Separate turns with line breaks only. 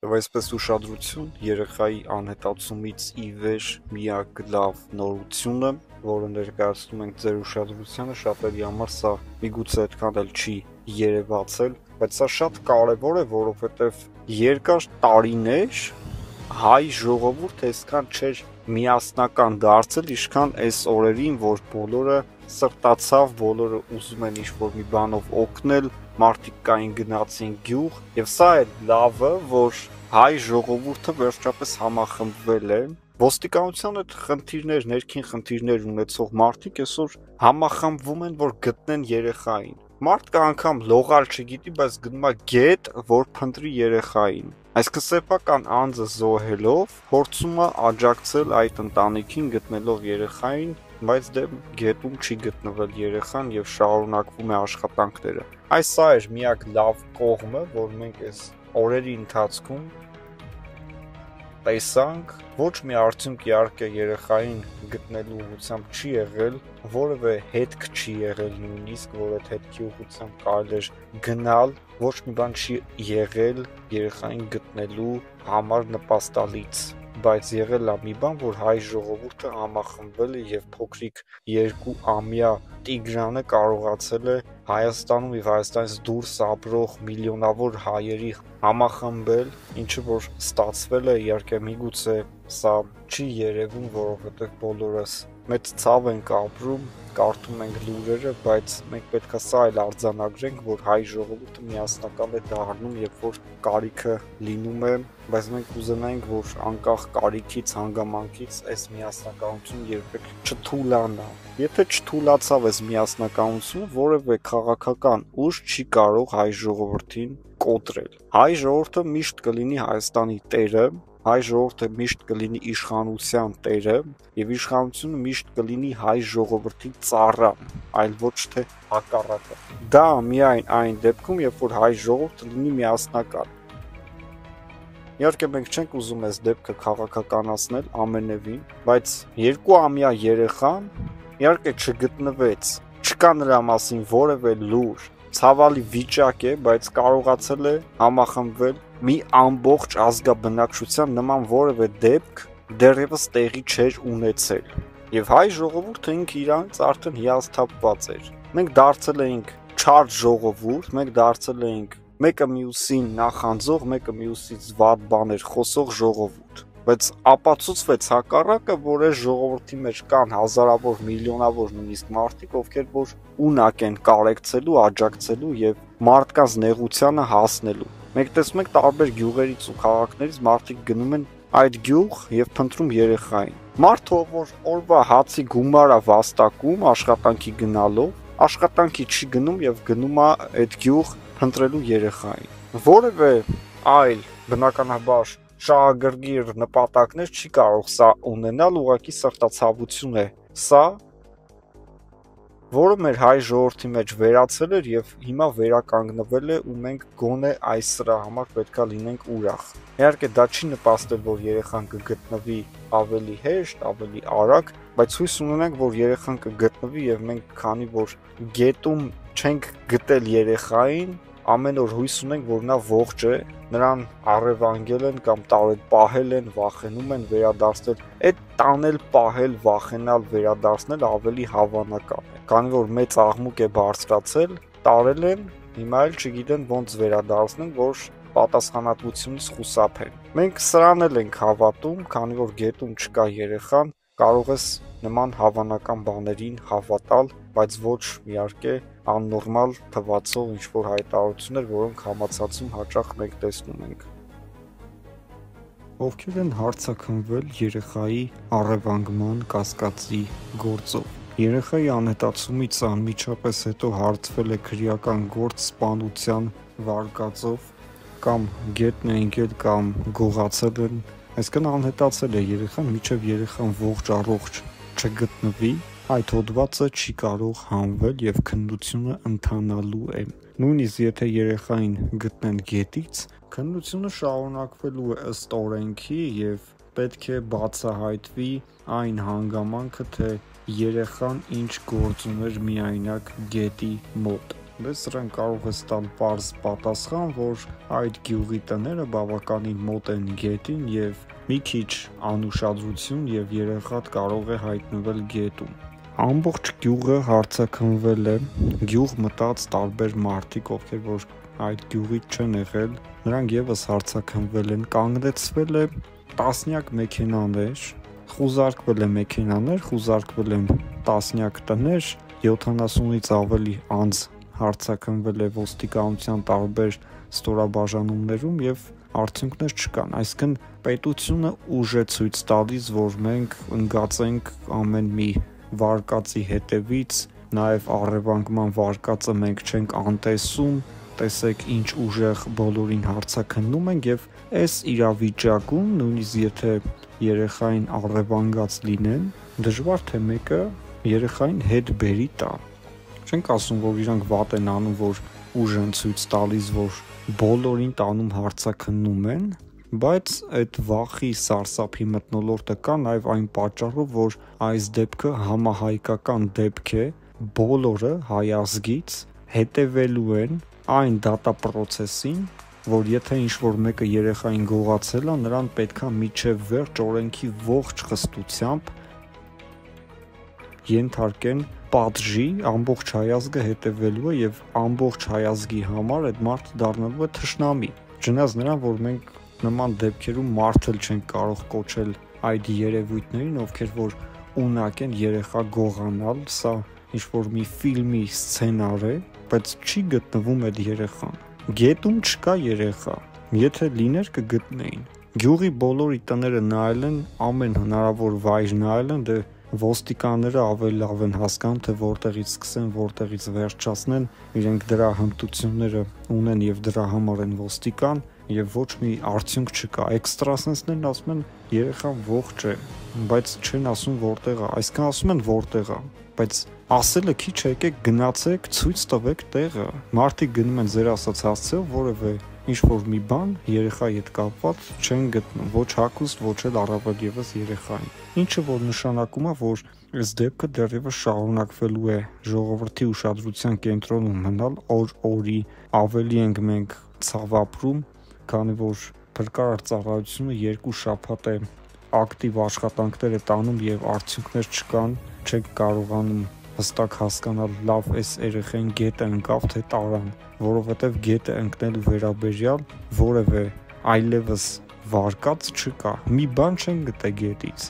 Եվ այսպես ուշադրություն երեխայի անհետացումից ի վեր միակ լավ նորությունը, որը ներկայացնում ենք ձեր ուշադրությանը, շատերի համար սա միգուցե այդքան էլ չի երևացել, բայց սա շատ կարևոր է, որովհետև երկար տարիներ հայ ժողովուրդը այսքան չէր միասնական դարձել, ինչքան այս օրերին, որ բոլորը սրտացավ, բոլորը ուզում են ինչ-որ մի բանով օգնել, մարդիկ կային գնացին գյուղ, եւ սա է լավը, որ հայ ժողովուրդը վերջապես համախմբվել է։ Ոստիկանության այդ խնդիրներ, ներքին խնդիրներ ունեցող մարդիկ այսօր համախմբվում են, որ գտնեն երեխային։ Մարդկը անգամ լողալ չգիտի, բայց գնում է գետ, որ փնտրի երեխային։ Այսինքն սեփական անձը զոհելով փորձում է աջակցել այդ ընտանիքին գտնելով երեխային, բայց դե գետում չի գտնվել երեխան եւ շարունակվում է աշխատանքները։ Այս սա էր միակ լավ կողմը, որ մենք այս օրերի ընթացքում տեսանք, ոչ մի արդյունք իհարկե երեխային գտնելու ուղղությամբ չի եղել, որևէ հետք չի եղել նույնիսկ, որ այդ հետքի ուղղությամբ կարելի էր գնալ, ոչ մի բան չի եղել երեխային գտնելու համար նպաստալից, բայց եղել է մի բան, որ հայ ժողովուրդը համախմբվել է եւ փոքրիկ 2-ամյա Տիգրանը կարողացել է Հայաստանում եւ Հայաստանից դուրս ապրող միլիոնավոր հայերի համախմբել, ինչը որ ստացվել է, իհարկե միգուցե սա չի երևում, որովհետեւ բոլորս մեծ ցավ ենք ապրում, կարդում ենք լուրերը, բայց մենք պետք է սա էլ արձանագրենք, որ հայ ժողովուրդը միասնական է դառնում, երբ որ կարիքը լինում է, բայց մենք կուզենայինք, որ անկախ կարիքից, հանգամանքից այս միասնականությունը երբեք չթուլանա։ Եթե չթուլացավ այս միասնականությունը, որևէ քաղաքական ուժ չի կարող հայ ժողովրդին կոտրել։ Հայ ժողովուրդը միշտ կլինի Հայաստանի տերը, հայ ժողովուրդը միշտ կլինի իշխանության տերը եւ իշխանությունը միշտ կլինի հայ ժողովրդի ծառան, այլ ոչ թե հակառակը։ Դա միայն այն դեպքում, երբ որ հայ ժողովուրդը լինի միասնական։ Իհարկե մենք չենք ուզում այս դեպքը քաղաքականացնել ամենևին, բայց 2-ամյա երեխան իհարկե չգտնվեց, չկա նրա մասին որևէ լուր, ցավալի վիճակ է, բայց կարողացել է համախմբվել մի ամբողջ ազգաբնակչության նման որևէ դեպք դեռևս տեղի չէր ունեցել։ Եվ հայ ժողովուրդը ինքը իրանից արդեն հիասթափված էր։ Մենք դարձել էինք չար ժողովուրդ, մենք դարձել էինք մեկը մյուսին նախանձող, մեկը մյուսից վատ բաներ խոսող ժողովուրդ։ Բայց ապացուցվեց հակառակը, որ այս ժողովրդի մեջ կան հազարավոր, միլիոնավոր նույնիսկ մարդիկ, ովքեր որ ունակ են կարեկցելու, աջակցելու եւ մարդկանց նեղությանը հասնելու։ Մենք տեսնում ենք տարբեր գյուղերից ու քաղաքներից մարդիկ գնում են այդ գյուղ եւ փնտրում երեխային։ Մարդը, որ օրվա հացի գումար է վաստակում աշխատանքի գնալով, աշխատանքի չի գնում եւ գնում է այդ գյուղ փնտրելու երեխային։ Որևէ այլ բնականաբար շահագրգիռ նպատակներ չի կարող սա ունենալ, ուղղակի սրտացավություն է սա, որը մեր հայ ժողովրդի մեջ վերացել էր եւ հիմա վերականգնվել է ու մենք գոնե այս սրա համար պետքա լինենք ուրախ։ Իհարկե դա չի նպաստել, որ երեխան կգտնվի ավելի հեշտ, ավելի արագ, բայց հույս ունենանք, որ երեխան կգտնվի եւ մենք քանի որ գետում չենք գտել երեխային, ամեն օր հույս ունենք, որ նա ողջ է, նրան առևանգել են կամ տարել պահել են, վախենում են վերադարձնել։ Այդ տանել, պահել, վախենալ, վերադարձնել ավելի հավանական է։ Քանի որ մեծ աղմուկ է բարձրացել, տարել են, հիմա էլ չգիտեն ոնց վերադարձնեն, որ պատասխանատվությունից խուսափեն։ Մենք սրան էլ ենք հավատում, քանի որ գետում չկա երեխան, կարող ես նման հավանական բաներին հավատալ, բայց ոչ իհարկե աննորմալ թվացող ինչ-որ հայտարարություններ, որոնք համացածում հաճախ մենք տեսնում ենք։ Ովքեր են հարցաքննվել երեխայի առևանգման կասկածի գործով։ Երեխայի անհետացումից անմիջապես հետո հարցվել է քրեական գործ սպանության վարկածով կամ գետն է ընկել կամ գողացել են, այսինքն անհետացել է երեխան, մինչև երեխան ողջ առողջ չգտնվի, այդ հոդվածը չի կարող հանվել եւ քննությունը ընթանալու է։ Նույնիսկ եթե երեխային գտնեն գետից, քննությունը շարունակվելու է ըստ օրենքի եւ պետք է բացահայտվի այն հանգամանքը, թե երեխան ինչ գործ ուներ միայնակ գետի մոտ։ դե սրան կարող ես տալ պարզ պատասխան, որ այդ գյուղի տները բավականին մոտ են գետին եւ մի քիչ անուշադրություն եւ երեխատ կարող է հայտնվել գետում։ Ամբողջ գյուղը հարցաքննվել է, գյուղ մտած տարբեր մարդիկ, ովքեր որ այդ գյուղից չեն եղել, նրանք եւս հարցաքննվել են, կանգնեցվել է տասնյակ մեքենաներ, խուզարկվել է մեքենաներ, խուզարկվել են տասնյակ տներ, 70-ից ավելի անձ հարցաքննվել է ոստիկանության տարբեր ստորաբաժանումներում եւ արդյունքներ չկան, այսինքն պետությունը ուժ է ցույց տալիս, որ մենք ընկածենք ամեն մի վարկածի հետևից, նաեւ առևանգման վարկածը մենք չենք անտեսում, տեսեք ինչ ուժեղ բոլորին հարցաքննում ենք եւ այս իրավիճակում նույնիսկ եթե երեխային առևանգած լինեն, դժվար թե մեկը երեխային հետ բերի տա։ Չենք ասում, որ իրանք վատ են անում, որ ուժ են ցույց տալիս, որ բոլորին տանում հարցաքննում են, բայց այդ վախի սարսափի մթնոլորտը կա նաև այն պատճառով, որ այս դեպքը համահայկական դեպք է, բոլորը հայ ազգից հետևելու են այն դատապրոցեսին, որ եթե ինչ-որ մեկը երեխային գողացել է, նրան պետքա միջև վերջ օրենքի ողջ խստությամբ ենթարկեն պատժի, ամբողջ հայ ազգը հետևելու է եւ ամբողջ հայ ազգի համար այդ մարդը դառնալու է թշնամի։ Չնայած նրան, որ մենք նման դեպքերում մարդ էլ չենք կարող կոչել այդ երևույթներին, ովքեր որ ունակ են երեխա գողանալ, սա ինչ-որ մի ֆիլմի սցենար է, բայց չի գտնվում այդ երեխան։ Գետում չկա երեխա, եթե լիներ կգտնեին։ Գյուղի բոլորի տները նայել են, ամեն հնարավոր վայր նայել են, դե ոստիկանները ավելի լավ են հասկանում, թե որտեղից սկսեն, որտեղից վերջացնեն, իրենք դրա հմտությունները ունեն եւ դրա համար են ոստիկան եւ ոչ մի արդյունք չկա։ Էքստրասենսներն ասում են երեխան ողջ է, բայց չեն ասում որտեղ է, այսքան ասում են որտեղ է, բայց ասելը քիչ եկեք գնացեք, ցույց տվեք տեղը։ Մարդիկ գնում են ձեր ասած հասցեով որևէ ինչ-որ մի բան երեխայի հետ կապված չեն գտնում, ոչ հագուստ, ոչ էլ առավել եւս երեխային։ Ինչը որ նշանակում է, որ այս դեպքը դեռևս շարունակվելու է ժողովրդի ուշադրության կենտրոնում մնալ օր-օրի, ավելի ենք մենք ցավ ապրում, քանի որ փրկարար ծառայությունը 2 շաբաթ է ակտիվ աշխատանքներ է տանում եւ արդյունքներ չկան, չեք կարողանում հստակ հասկանալ լավ այս երեխային գետը ընկավ թե տարան, որովհետև գետը ընկնելու վերաբերյալ որևէ այլևս վարկած չկա, մի բան չեն գտե գետից։